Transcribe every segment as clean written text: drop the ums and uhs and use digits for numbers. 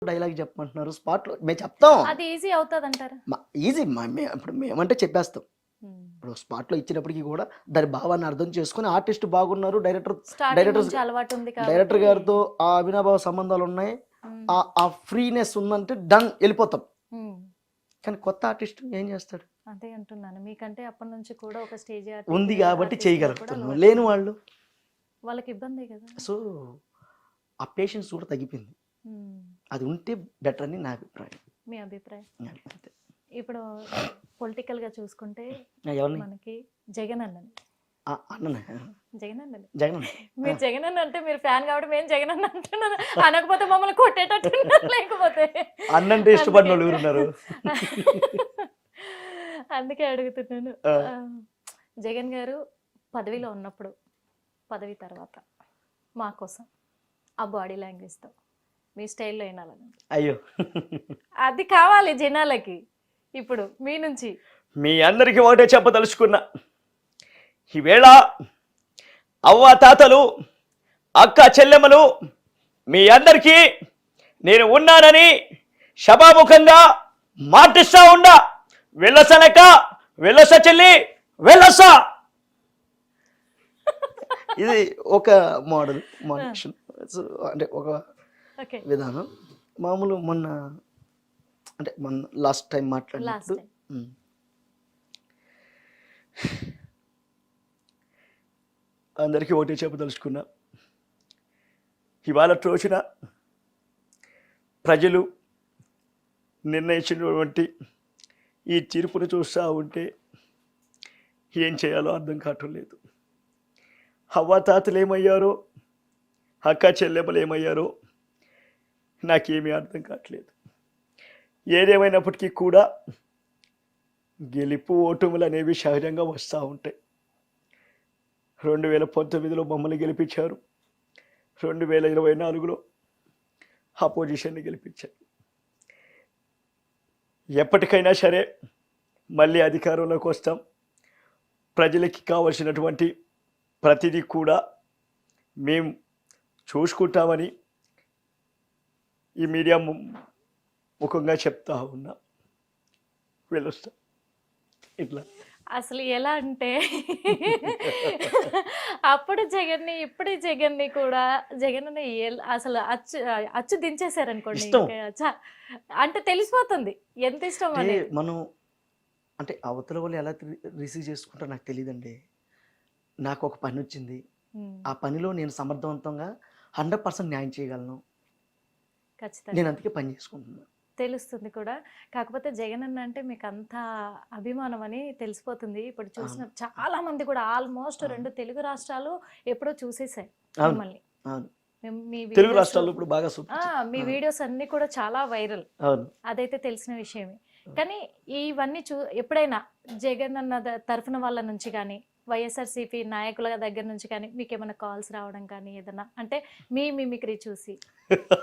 Dialogue చెప్పమంటున్నారు స్పాట్లో మేము చెప్తాం. అది ఈజీ అవుతుందంటారా? ఈజీ ఇప్పుడు మేమంటే చెప్పేస్తాం. ఇప్పుడు స్పాట్లో ఇచ్చినప్పటికీ కూడా దాని భావాన్ని అర్థం చేసుకుని ఆర్టిస్ట్ బాగున్నారు, డైరెక్టర్ గారితో ఆ అవినాభావ సంబంధాలు ఉన్నాయి, ఆ ఫ్రీనెస్ ఉందంటే డన్ వెళ్ళిపోతాం. కానీ కొత్త ఆర్టిస్ట్ ఏం చేస్తాడు? అదే అంటున్నాను, మీకంటే అప్పటి నుంచి కూడా ఒక స్టేజ్ ఉంది కాబట్టి చేయగలుగుతున్నాం. లేని వాళ్ళు వాళ్ళకి ఇబ్బంది కదా. సో ఆ పేషెన్స్ కూడా తగ్గిపోయింది. అది ఉంటే బెటర్ అని నా అభిప్రాయం. మీ అభిప్రాయం? ఇప్పుడు పొలిటికల్ గా చూసుకుంటే మనకి జగన్ అన్నని మీరు జగన్ అన్న అంటే మీరు ఫ్యాన్ కాబట్టి మేము జగన్ అన్న అంటున్నాను, అనకపోతే మమ్మల్ని కొట్టేటట్టు లేకపోతే అన్నంటే ఇష్టపడిన వాళ్ళు ఉన్నారు. అందుకే అడుగుతున్నాను. జగన్ గారు పదవిలో ఉన్నప్పుడు, పదవి తర్వాత మా కోసం ఆ బాడీ లాంగ్వేజ్తో మీ స్టైల్లో వినాలని, అయ్యో అది కావాలి జనాలకి. ఇప్పుడు మీ నుంచి మీ అందరికీ ఒకటే చెప్పదలుచుకున్నా, ఈవేళ అవ్వ తాతలు అక్క చెల్లెమ్మలు మీ అందరికీ నేను ఉన్నానని సభాముఖంగా మాటిస్తా ఉండా. వెళ్ళసనక వెళ్ళస చెల్లి వెళ్ళస. ఇది ఒక మోడరేషన్ అంటే ఒక విధానం. మామూలు మొన్న లాస్ట్ టైం మాట్లాడినప్పుడు అందరికీ ఒకటే చెప్పదలుచుకున్నా, ఇవాళ రోజున ప్రజలు నిర్ణయించినటువంటి ఈ తీర్పును చూస్తూ ఉంటే ఏం చేయాలో అర్థం కావటం లేదు. అవ్వాతాతలు ఏమయ్యారో, అక్క చెల్లెమ్మలు ఏమయ్యారో నాకేమీ అర్థం కావట్లేదు. ఏదేమైనప్పటికీ కూడా గెలుపు ఓటములు అనేవి సహజంగా వస్తూ ఉంటాయి. 2019లో మమ్మల్ని గెలిపించారు, 2024లో అపోజిషన్ని గెలిపించారు. ఎప్పటికైనా సరే మళ్ళీ అధికారంలోకి వస్తాం. ప్రజలకి కావలసినటువంటి ప్రతిదీ కూడా మేము చూసుకుంటామని ఈ మీడియా ముఖంగా చెప్తా ఉన్నా. వెళ్ళొస్తాం. ఇట్లా అసలు ఎలా అంటే అప్పుడు జగన్ని ఇప్పుడు జగన్ని కూడా జగన్ అసలు అచ్చు దించేశారు అనుకోండి. అంటే తెలిసిపోతుంది ఎంత ఇష్టం అని. మనం అంటే అవతల వాళ్ళు ఎలా రిసీవ్ చేసుకుంటారో నాకు తెలియదండి. నాకు ఒక పని వచ్చింది, ఆ పనిలో నేను సమర్థవంతంగా 100% న్యాయం చేయగలను. ఖచ్చితంగా నేను అందుకే పని చేసుకుంటున్నాను. తెలుస్తుంది కూడా. కాకపోతే జగన్ అన్న అంటే మీకు అంత అభిమానం అని తెలిసిపోతుంది. ఇప్పుడు చూసిన చాలా మంది కూడా ఆల్మోస్ట్ 2 తెలుగు రాష్ట్రాలు ఎప్పుడో చూసేసాయి మిమ్మల్ని. తెలుగు రాష్ట్రాల్లో ఇప్పుడు బాగా మీ వీడియోస్ అన్ని కూడా చాలా వైరల్, అదైతే తెలిసిన విషయమే. కానీ ఇవన్నీ ఎప్పుడైనా జగన్ అన్న తరఫున వాళ్ళ నుంచి కానీ వైఎస్ఆర్సీపీ నాయకుల దగ్గర నుంచి కానీ మీకు ఏమైనా కాల్స్ రావడం కానీ ఏదన్నా అంటే మీ మిమిక్రీ చూసి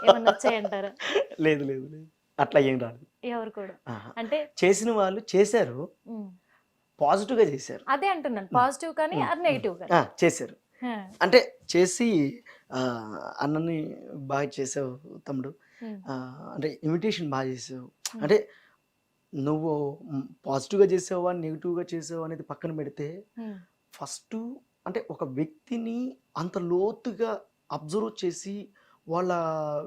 ఏమన్నా వచ్చాయంటారా? లేదు లేదు లేదు, అట్లా ఏం రాదు. ఎవరు కూడా అంటే చేసిన వాళ్ళు చేశారు, పాజిటివ్ గా చేశారు. అదే అంటున్నాను, పాజిటివ్ కానీ నెగిటివ్ గా చేశారు. అంటే చేసి అన్నని బాగా చేసావు తమ్ముడు, అంటే ఇన్విటేషన్ బాగా చేసావు, అంటే నువ్వు పాజిటివ్గా చేసావా నెగిటివ్గా చేసావా అనేది పక్కన పెడితే ఫస్ట్ అంటే ఒక వ్యక్తిని అంత లోతుగా అబ్జర్వ్ చేసి వాళ్ళ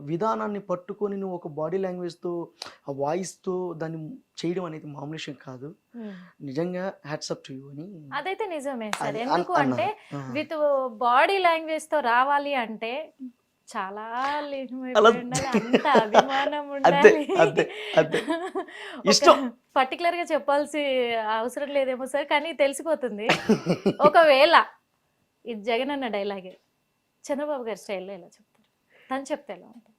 విధానాన్ని పట్టుకొని నువ్వు ఒక బాడీ లాంగ్వేజ్తో ఆ వాయిస్తో దాన్ని చేయడం అనేది మామూలు విషయం కాదు. నిజంగా హ్యాట్సప్ టు యు అని. అదైతే నిజమే సార్. ఎందుకు అంటే విత్ బాడీ లాంగ్వేజ్తో రావాలి అంటే చాలా అంత అభిమానం ఉండాలి. పర్టికులర్ గా చెప్పాల్సి అవసరం లేదేమో సార్, కానీ తెలిసిపోతుంది. ఒకవేళ ఇది జగన్ అన్న డైలాగే చంద్రబాబు గారి స్టైల్లో ఎలా చెప్తారు? తను చెప్తే ఎలా ఉంటుంది?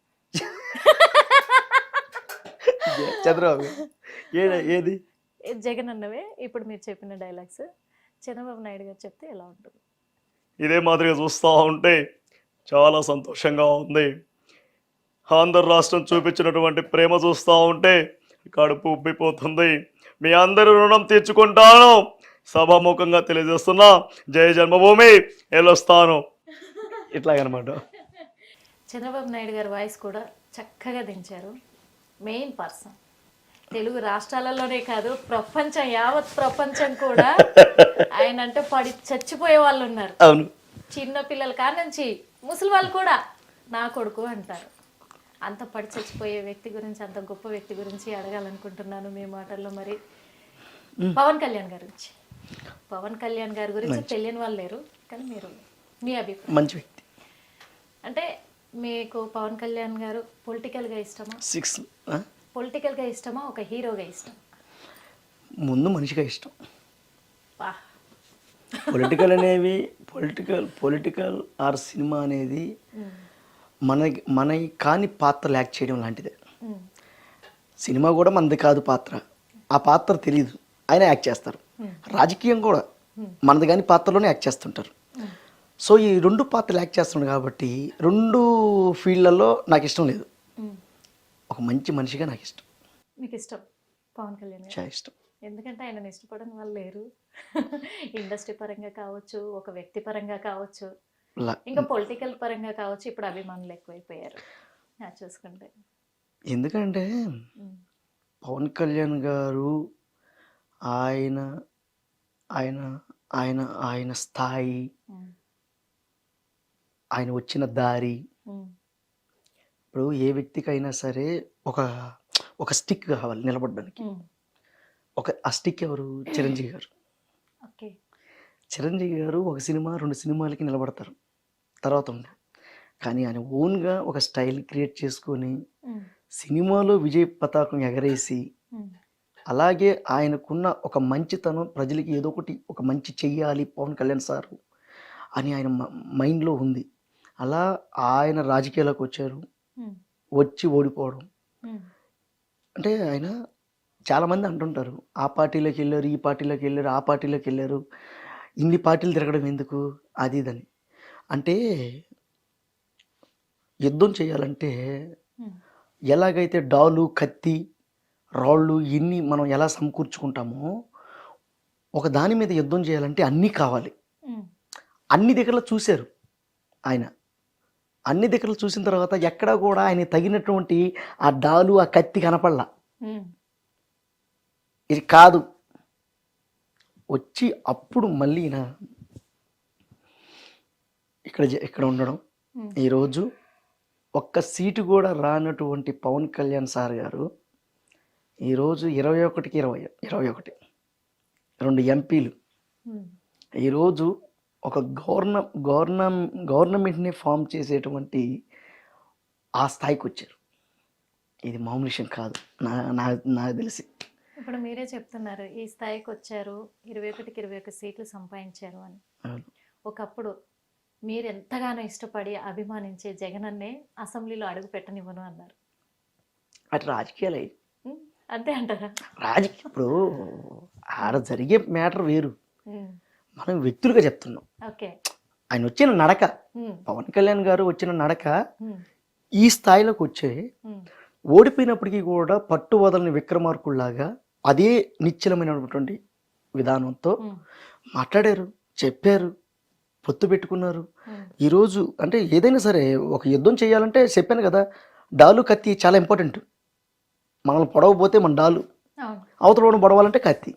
చంద్రబాబు ఏది జగన్ అన్నవే ఇప్పుడు మీరు చెప్పిన డైలాగ్స్ చంద్రబాబు నాయుడు గారు చెప్తే ఎలా ఉంటుంది? ఇదే మాదిరిగా చూస్తూ ఉంటే చాలా సంతోషంగా ఉంది. ఆంధ్ర రాష్ట్రం చూపించినటువంటి ప్రేమ చూస్తూ ఉంటే కడుపు ఉబ్బిపోతుంది. మీ అందరి రుణం తీర్చుకుంటాను సభాముఖంగా తెలియజేస్తున్నా. జై జన్మభూమి, వెళ్ళొస్తాను. ఇట్లాగనమాట. చంద్రబాబు నాయుడు గారి వాయిస్ కూడా చక్కగా దించారు. మెయిన్ పర్సన్ తెలుగు రాష్ట్రాలలోనే కాదు, ప్రపంచం యావత్ ప్రపంచం కూడా ఆయన అంటే పడి చచ్చిపోయే వాళ్ళు ఉన్నారు. అవును. చిన్న పిల్లల కాడ నుంచి ముసలి వాళ్ళు కూడా నా కొడుకు అంటారు. అంత పడి చచ్చిపోయే వ్యక్తి గురించి, అంత గొప్ప వ్యక్తి గురించి అడగాలనుకుంటున్నాను మీ మాటల్లో. మరి పవన్ కళ్యాణ్ గారి గురించి, పవన్ కళ్యాణ్ గారి గురించి తెలియని వాళ్ళు లేరు, కానీ మీరు మీ అభిప్రాయం. మంచి వ్యక్తి. అంటే మీకు పవన్ కళ్యాణ్ గారు పొలిటికల్గా ఇష్టమా? పొలిటికల్గా ఇష్టమా, ఒక హీరోగా ఇష్టం? ముందు మనిషిగా ఇష్టం. వా, పొలిటికల్ అనేవి పొలిటికల్ ఆర్ సినిమా అనేది మన కాని పాత్రలు యాక్ట్ చేయడం లాంటిదే. సినిమా కూడా మనది కాదు పాత్ర, ఆ పాత్ర తెలియదు, ఆయన యాక్ట్ చేస్తారు. రాజకీయం కూడా మనది కాని పాత్రలోనే యాక్ట్ చేస్తుంటారు. సో ఈ రెండు పాత్రలు యాక్ట్ చేస్తున్నాడు కాబట్టి రెండు ఫీల్డ్లలో నాకు ఇష్టం లేదు. ఒక మంచి మనిషిగా నాకు ఇష్టం. మీకు ఇష్టం పవన్ కళ్యాణ్ గారు? చాలా ఇష్టం. ఎందుకంటే ఆయన ఇష్టపడని వాళ్ళు లేరు. ఇండస్ట్రీ పరంగా కావచ్చు, ఒక వ్యక్తి పరంగా కావచ్చు, ఇంకా పొలిటికల్ పరంగా కావచ్చు. ఇప్పుడు అభిమానులు ఎక్కువైపోయారు చూసుకుంటే. ఎందుకంటే పవన్ కళ్యాణ్ గారు ఆయన ఆయన ఆయన ఆయన స్థాయి, ఆయన వచ్చిన దారి. ఇప్పుడు ఏ వ్యక్తికైనా సరే ఒక స్టిక్ కావాలి నిలబడడానికి. ఆ స్టిక్ ఎవరు? చిరంజీవి గారు. చిరంజీవి గారు ఒక సినిమా 2 సినిమాలకి నిలబడతారు, తర్వాత ఉంది. కానీ ఆయన ఓన్గా ఒక స్టైల్ క్రియేట్ చేసుకొని సినిమాలో విజయ పతాకం ఎగరేసి, అలాగే ఆయనకున్న ఒక మంచితనం, ప్రజలకి ఏదో ఒకటి ఒక మంచి చెయ్యాలి పవన్ కళ్యాణ్ సారు అని ఆయన మైండ్లో ఉంది. అలా ఆయన రాజకీయాలకు వచ్చారు, వచ్చి ఓడిపోవడం. అంటే ఆయన చాలామంది అంటుంటారు ఆ పార్టీలోకి వెళ్ళారు, ఈ పార్టీలోకి వెళ్ళారు, ఆ పార్టీలోకి వెళ్ళారు, ఇన్ని పార్టీలు తిరగడం ఎందుకు, అది ఇదని. అంటే యుద్ధం చేయాలంటే ఎలాగైతే డాలు, కత్తి, రాళ్ళు ఇన్ని మనం ఎలా సమకూర్చుకుంటామో, ఒక దాని మీద యుద్ధం చేయాలంటే అన్నీ కావాలి. అన్ని దగ్గరలో చూశారు ఆయన. అన్ని దగ్గరలు చూసిన తర్వాత ఎక్కడా కూడా ఆయన తగినటువంటి ఆ డాలు, ఆ కత్తి కనపడలా. ఇది కాదు వచ్చి అప్పుడు మళ్ళీ ఇక్కడ ఉండడం. ఈరోజు ఒక్క సీటు కూడా రానటువంటి పవన్ కళ్యాణ్ సార్ గారు ఈరోజు 21కి 21 2 ఎంపీలు ఈరోజు ఒక గవర్నమెంట్ని ఫామ్ చేసేటువంటి ఆ స్థాయికి వచ్చారు. ఇది మామూలు విషయం కాదు నాకు తెలిసి. ఇప్పుడు మీరే చెప్తున్నారు ఈ స్థాయికి వచ్చారు, 21కి 21 సీట్లు సంపాదించారు అని. ఒకప్పుడు మీరు ఎంతగానో ఇష్టపడి అభిమానించే జగనన్నే అసెంబ్లీలో అడుగు పెట్టనివ్వను అన్నారు. అటు రాజకీయాలు అంతే అంటారా? రాజకీయం ఇప్పుడు ఆడ జరిగే మ్యాటర్ వేరు, మనం వ్యక్తులుగా చెప్తున్నాం. ఆయన వచ్చిన నడక, పవన్ కళ్యాణ్ గారు వచ్చిన నడక ఈ స్థాయిలోకి వచ్చే ఓడిపోయినప్పటికీ కూడా పట్టు వదలని విక్రమార్కుల్లాగా అదే నిశ్చలమైనటువంటి విధానంతో మాట్లాడారు, చెప్పారు, పొత్తు పెట్టుకున్నారు. ఈరోజు అంటే ఏదైనా సరే ఒక యుద్ధం చేయాలంటే చెప్పాను కదా, డాలు కత్తి చాలా ఇంపార్టెంట్. మనల్ని పొడవపోతే మన డాలు, అవతల పొడవాలంటే కత్తి,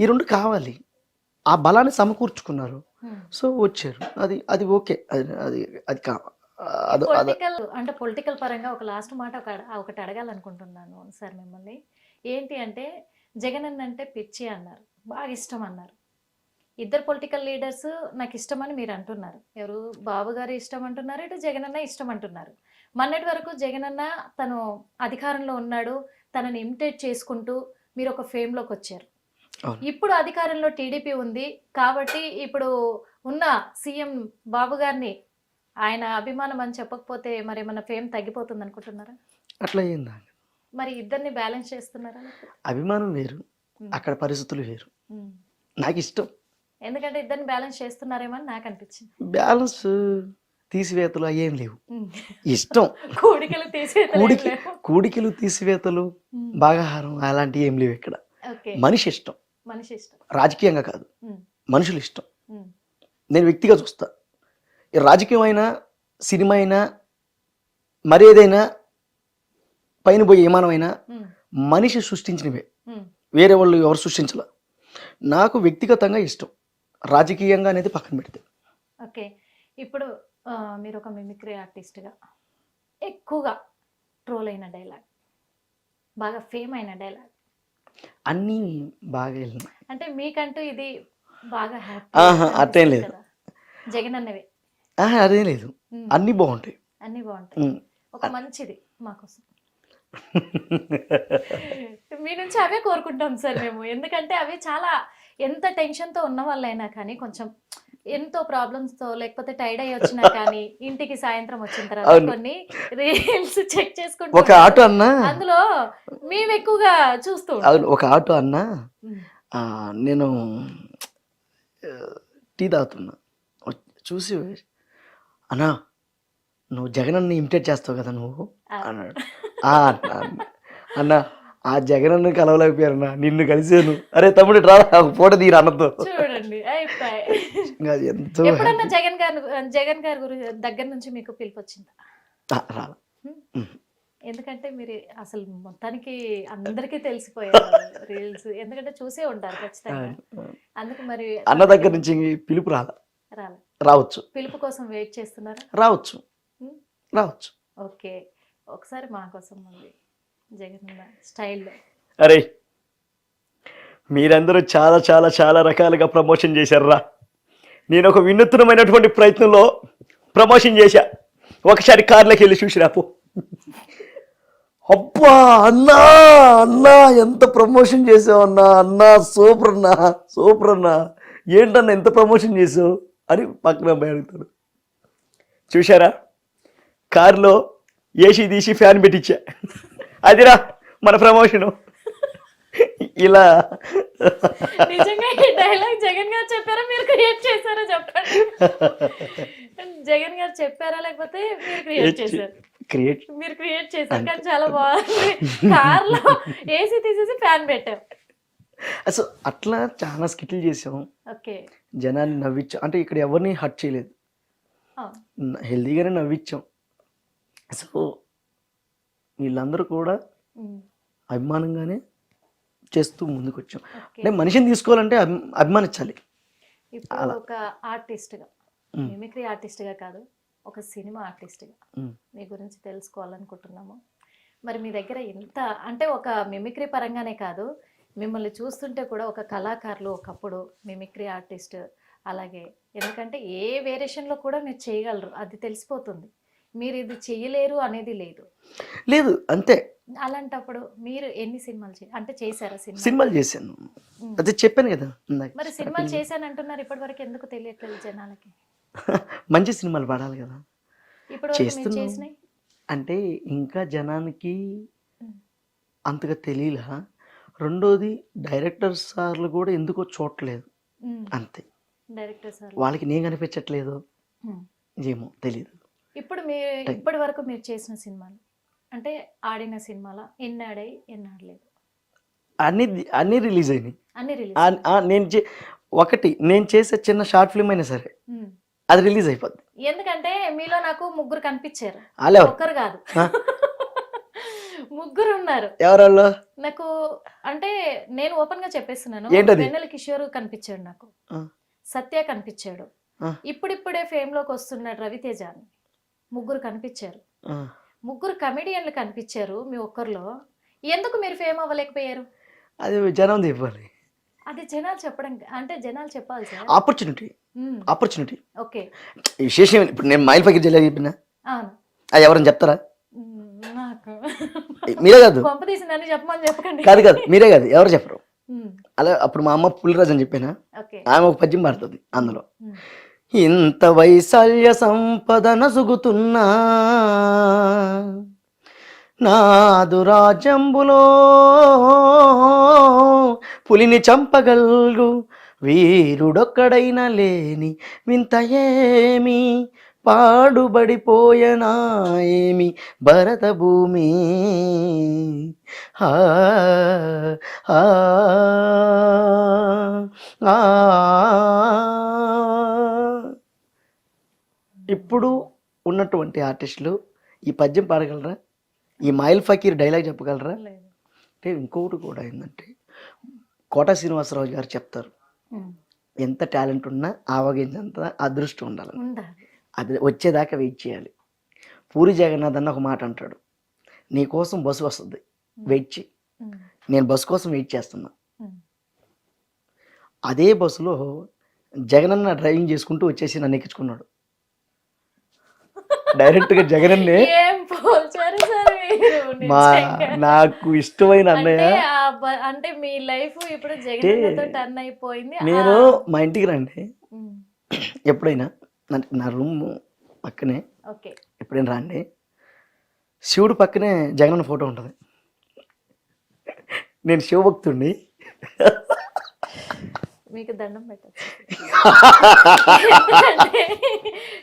ఈ రెండు కావాలి. ఆ బలాన్ని సమకూర్చుకున్నారు, సో వచ్చారు. అది ఓకే. అంటే పొలిటికల్ పరంగా ఒక లాస్ట్ మాట ఒకటి అడగాలనుకుంటున్నాను సార్ మిమ్మల్ని. ఏంటి అంటే జగన్ అంటే పిచ్చి అన్నారు, బాగా ఇష్టం అన్నారు. ఇద్దరు పొలిటికల్ లీడర్స్ నాకు ఇష్టం అని మీరు అంటున్నారు. ఎవరు? బాబు గారు ఇష్టం అంటున్నారు, ఇటు జగన్ అన్న ఇష్టం అంటున్నారు. మొన్నటి వరకు జగన్ అన్న తను అధికారంలో ఉన్నాడు, తనని ఇమిటేట్ చేసుకుంటూ మీరు ఒక ఫేమ్లోకి వచ్చారు. ఇప్పుడు అధికారంలో టీడీపీ ఉంది కాబట్టి ఇప్పుడు ఉన్న సీఎం బాబు గారిని ఆయన అభిమానం అని చెప్పకపోతే మరి ఏమన్నా ఫేమ్ తగ్గిపోతుంది అనుకుంటున్నారా? అట్లా అయిందా? మరి ఇద్దరిని బ్యాలెన్స్ చేస్తున్నారా? అభిమానం వేరు, అక్కడ పరిస్థితులు వేరు. నాకు ఇష్టం, ఎందుకంటే ఇద్దరిని బ్యాలెన్స్ చేస్తున్నారేమో అని నాకు అనిపించింది. బ్యాలెన్స్ తీసివేతలు అయ్యేం లేవు, ఇష్టం. కూడికలు తీసివేతలు భాగాహారం అలాంటివి ఏం లేవు ఇక్కడ. మనిషి ఇష్టం, రాజకీయంగా కాదు, మనుషులు ఇష్టం. నేను వ్యక్తిగా చూస్తా. రాజకీయం అయినా, సినిమా అయినా, మరేదైనా పైన పోయి విమానమైనా ఉమ్, మనిషి సృష్టించినవే, ఉమ్, వేరే వాళ్ళు ఎవరు సృష్టించాల. నాకు వ్యక్తిగతంగా ఇష్టం, రాజకీయంగా అనేది పక్కన పెడితే. ఓకే. ఇప్పుడు మీరు ఒక మిమిక్రీ ఆర్టిస్ట్గా ఎక్కువగా ట్రోల్ అయిన డైలాగ్, బాగా ఫేమ్ అయిన డైలాగ్, అన్నీ బాగా వెళ్ళినాయి. అంటే మీకంటూ ఇది బాగా ఆహా, హ్యాపీ అట్టేం లేదు. కదా, జగన్ అన్నవి అదేం లేదు, ఉమ్, అన్నీ బాగుంటాయి. అన్నీ బాగుంటాయి. ఉమ్. ఒక మంచిది మాకోసం మీ నుంచి అవే కోరుకుంటాం సార్ మేము, ఎందుకంటే అవి చాలా ఎంత టెన్షన్తో ఉన్న వాళ్ళైనా కానీ కొంచెం ఎంతో ప్రాబ్లమ్స్తో లేకపోతే టైర్డ్ అయ్యి వచ్చినా కానీ ఇంటికి సాయంత్రం వచ్చిన తర్వాత అవును. కొన్ని రీల్స్ చెక్ చేసుకుంటూ ఒక ఆటో అన్నా, అందులో మేము ఎక్కువగా చూస్తూ అవును, ఒక ఆటో అన్నా, ఉంటాం. ఆ, నేను టీ తాగుతున్నా, చూసి అన్నా నువ్వు జగన్ అన్న ఇమిటేట్ చేస్తావు కదా నువ్వు అన్నాడు. అన్నా అన్న, ఆ జగన్ అన్న కలవలేకపోయారన్నా, నిన్ను కలిసాను. అరే తమ్ముడు రా ఫోటో తీరు అన్నతో. చూడండి అయిపోయి. ఇంకా ఎంతో ఎప్పుడన్నా జగన్ గారి దగ్గర నుంచి మీకు పిలుపు వచ్చిందా? రాల. ఎందుకంటే మీరు అసలు మొత్తానికి అందరికీ తెలిసిపోయారు రీల్స్, ఎందుకంటే చూసే ఉంటారు ఖచ్చితంగా. అందుకు మరి అన్న దగ్గర నుంచి పిలుపు రాల. రావచ్చు, పిలుపు కోసం వెయిట్ చేస్తున్నారా? రావచ్చు, రావచ్చు. ఓకే, ఒకసారి మా కోసం ఉంది జగన్ స్టైల్లో. అరే మీరందరూ చాలా చాలా చాలా రకాలుగా ప్రమోషన్ చేశారా. నేను ఒక వినూత్నమైనటువంటి ప్రయత్నంలో ప్రమోషన్ చేశా. ఒకసారి కార్లోకి వెళ్ళి చూసి రాపో. అబ్బా అన్నా అన్నా ఎంత ప్రమోషన్ చేసావు అన్నా, అన్నా సూపర్ అన్నా, సూపర్ అన్నా, ఏంటన్నా ఎంత ప్రమోషన్ చేసావు అని పక్కన అబ్బాయి అడుగుతాడు. చూశారా, కారులో ఏసీ తీసి ఫ్యాన్ పెట్టించా, అదిరా మన ప్రమోషను. ఇలా నిజంగా ఈ డైలాగ్ జగన్ గారు చెప్పారా మీరు క్రియేట్ చేశారా చెప్పండి. జగన్ గారు చెప్పారా లేకపోతే మీరు క్రియేట్ చేశారు? మీరు క్రియేట్ చేశారు, కానీ చాలా బాగుంది. కార్లో ఏసీ తీసేసి ఫ్యాన్ పెట్టారు. అసలు అట్లా చాలా స్కిట్లు చేసాం, ఓకే, జనాన్ని నవ్వించాం. అంటే ఇక్కడ ఎవరిని హర్ట్ చేయలేదు, హెల్దీగానే నవ్వించాం. సో వీళ్ళందరూ కూడా అభిమానంగానే చేస్తూ ముందుకు వచ్చాం. అంటే మనిషిని తీసుకోవాలంటే అభిమానించాలి. ఇప్పుడు ఒక ఆర్టిస్ట్గా, మిమిక్రీ ఆర్టిస్ట్గా కాదు, ఒక సినిమా ఆర్టిస్ట్గా మీ గురించి తెలుసుకోవాలనుకుంటున్నాము. మరి మీ దగ్గర ఇంత అంటే ఒక మిమిక్రీ పరంగానే కాదు, మిమ్మల్ని చూస్తుంటే కూడా ఒక కళాకారులు, ఒకప్పుడు మిమిక్రీ ఆర్టిస్ట్, అలాగే ఎందుకంటే ఏ వేరియేషన్లో కూడా మీరు చేయగలరు, అది తెలిసిపోతుంది. మీరు ఇది చేయలేరు అనేది లేదు లేదు అంతే. అలాంటప్పుడు మీరు ఎన్ని సినిమాలు అంటే చేశారా? సినిమాలు చేశాను, అదే చెప్పాను కదా. మరి సినిమాలు చేశాను అంటున్నారు, ఇప్పటి వరకు ఎందుకు తెలియట్లేదు జనాలకి? మంచి సినిమాలు పడాలి కదా ఇప్పుడు చేస్తున్నాయి. అంటే ఇంకా జనానికి అంతగా తెలియలా. రెండోది డైరెక్టర్ సార్లు కూడా ఎందుకో చూడలేదు అంతే. డైరెక్టర్ సార్ వాళ్ళకి నేను కనిపించట్లేదు ఏమో తెలియదు. ఇప్పుడు మీరు ఇప్పటి వరకు మీరు చేసిన సినిమాలు అంటే ఆడిన సినిమాల ఎన్ని ఆడాయి, ఎన్ని ఆడలేదు? అన్ని రిలీజ్ అయినాయి. అన్ని రిలీజ్. ఒకటి నేను చేసే చిన్న షార్ట్ ఫిల్మ్ అయినా సరే అది రిలీజ్ అయిపోద్ది. ఎందుకంటే మీలో నాకు ముగ్గురు కనిపించారు, ఒక్కరు కాదు ముగ్గురు ఉన్నారు. ఎవరల్లో నాకు అంటే నేను ఓపెన్ గా చెప్పేస్తున్నాను. వెన్నెల కిషోర్ కనిపించాడు నాకు, సత్య కనిపించాడు, ఇప్పుడిప్పుడే ఫేమ్ లోకి వస్తున్నాడు రవితేజ అని, ముగ్గురు కనిపించారు. ముగ్గురు కమెడియన్లు కనిపించారు మీ ఒక్కరిలో. ఎందుకు మీరు ఫేమ్ అవ్వలేకపోయారు? అది జనం చెప్పాలి, అది జనాలు చెప్పడం అంటే జనాలు చెప్పాలి సార్. ఆపర్చునిటీ. ఓకే, విశేషం ఇప్పుడు నేను మైల్ పైకి జిల్లా చెప్పినా అది ఎవరైనా చెప్తారా? నాకు మీరే కాదు, పంప తీసిందని చెప్పమని చెప్పకండి. కాదు మీరే కాదు, ఎవరు చెప్పరు. అలా అప్పుడు మా అమ్మ పులిరాజు అని చెప్పానా, ఆమె ఒక పద్యం పాడుతుంది అందులో. ఇంత వైశాల్య సంపద నసుగుతున్నా నాదు రాజ్యంబులో పులిని చంపగల్గు వీరుడొక్కడైనా లేని వింత ఏమి పాడుబడిపోయనా ఏమి భరత భూమి. ఇప్పుడు ఉన్నటువంటి ఆర్టిస్టులు ఈ పద్యం పాడగలరా? ఈ మైల్ ఫకీర్ డైలాగ్ చెప్పగలరా? లేదు. అంటే ఇంకొకటి కూడా ఏంటంటే కోట శ్రీనివాసరావు గారు చెప్తారు, ఎంత టాలెంట్ ఉన్నా ఆవగించంత అదృష్టం ఉండాలి, అది వచ్చేదాకా వెయిట్ చేయాలి. పూరి జగన్నాథ్ అన్న ఒక మాట అంటాడు, నీ కోసం బస్సు వస్తుంది, వెయిట్ చేయి. నేను బస్సు కోసం వెయిట్ చేస్తున్నా. అదే బస్సులో జగనన్న డ్రైవింగ్ చేసుకుంటూ వచ్చేసి నన్ను ఎక్కించుకున్నాడు. డైరెక్ట్గా జగనన్నే నాకు ఇష్టమైన అన్నయ్య. అంటే మీ లైఫ్ ఇప్పుడు జగనన్నతో టర్న్ అయిపోయింది. నేను మా ఇంటికి రండి ఎప్పుడైనా, నా రూమ్ పక్కనే ఎప్పుడైనా రండి, శివుడు పక్కనే జగనన్న ఫోటో ఉంటుంది. నేను శివభక్తుడిని, మీకు దండం పెట్టచ్చు.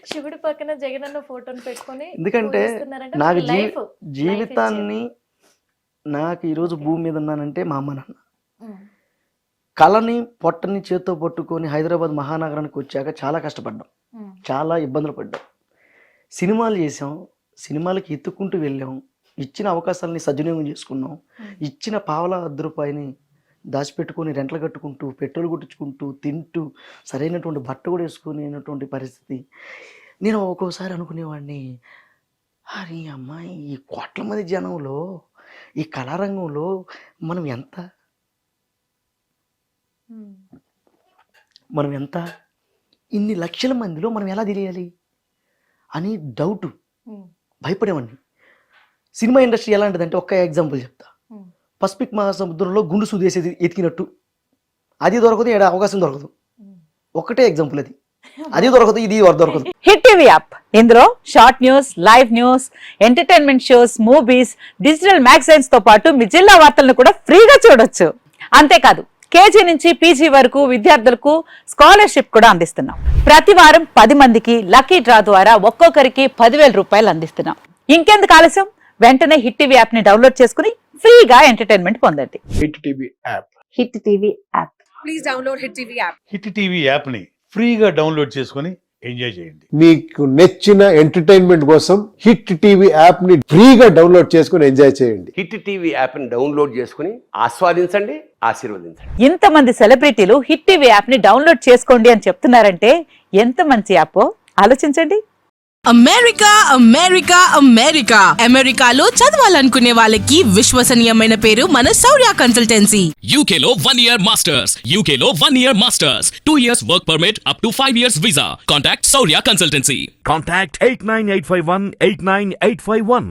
శివుడి పక్కన జగనన్న ఫోటోని పెట్టుకొని, ఎందుకంటే నాకు జీవితాన్ని, నాకు ఈరోజు భూమి మీద ఉన్నానంటే మా అమ్మ నాన్న. కళని పొట్టని చేత్తో పట్టుకొని హైదరాబాద్ మహానగరానికి వచ్చాక చాలా కష్టపడ్డాం, చాలా ఇబ్బందులు పడ్డాం, సినిమాలు చేసాం, సినిమాలకి ఎత్తుక్కుంటూ వెళ్ళాం, ఇచ్చిన అవకాశాలని సద్వినియోగం చేసుకున్నాం, ఇచ్చిన పావలా ₹10 దాచిపెట్టుకొని రెంట్లు కట్టుకుంటూ, పెట్రోల్ కొట్టించుకుంటూ, తింటూ, సరైనటువంటి బట్ట కూడా వేసుకునేటువంటి పరిస్థితి. నేను ఒక్కోసారి అనుకునేవాడిని, అరే అమ్మాయి, ఈ కోట్ల మంది జనంలో, ఈ కళారంగంలో మనం ఎంత ఇన్ని లక్షల మందిలో మనం ఎలా తెలియాలి అని డౌటు, భయపడేవాడిని. సినిమా ఇండస్ట్రీ ఎలాంటిదంటే, ఒక్క ఎగ్జాంపుల్ చెప్తా. పసిఫిక్ మహాసముద్రంలో గుండు సూదేసేది ఎతికినట్టు, అది దొరకదు, ఏడా అవకాశం దొరకదు. ఒకటే ఎగ్జాంపుల్ అది, అది దొరకదు, ఇది దొరకదు. హిట్ టీవీ యాప్, ఇందులో short news, live news, entertainment shows, movies, digital magazines తో పాటు మీ జిల్లా వార్తలను కూడా ఫ్రీగా చూడొచ్చు. అంతేకాదు, కేజీ నుంచి పీజీ వరకు విద్యార్థులకు స్కాలర్షిప్ కూడా అందిస్తున్నాం. ప్రతి వారం 10 మందికి లక్కీ డ్రా ద్వారా ఒక్కొక్కరికి ₹10,000 అందిస్తున్నాం. ఇంకెందుకు ఆలస్యం, వెంటనే హిట్ టీవీ యాప్ ని డౌన్లోడ్ చేసుకుని ఫ్రీగా ఎంటర్టైన్మెంట్ పొందండి. Hit TV app, hit TV app, please download hit TV app. Hit TV app ని ఫ్రీగా డౌన్లోడ్ చేసుకొని ఎంజాయ్ చేయండి. మీకు నచ్చిన ఎంటర్టైన్మెంట్ కోసం హిట్ టీవీ యాప్ ని ఫ్రీగా డౌన్లోడ్ చేసుకొని ఎంజాయ్ చేయండి. హిట్ టీవీ యాప్ ని డౌన్లోడ్ చేసుకుని ఆస్వాదించండి, ఆశీర్వదించండి. ఇంతమంది సెలబ్రిటీలు హిట్ టీవీ యాప్ ని డౌన్లోడ్ చేసుకోండి అని చెప్తున్నారంటే ఎంత మంచి యాప్ ఆలోచించండి. అమెరికా అమెరికా అమెరికా అమెరికాలో చదవాలనుకునే వాళ్ళకి విశ్వసనీయమైన పేరు మన శౌర్య కన్సల్టెన్సీ. UK లో 1 year masters, UK లో 1 year masters, 2 years work permit up to 5 years visa. Contact Saurya Consultancy. Contact 89851 89851.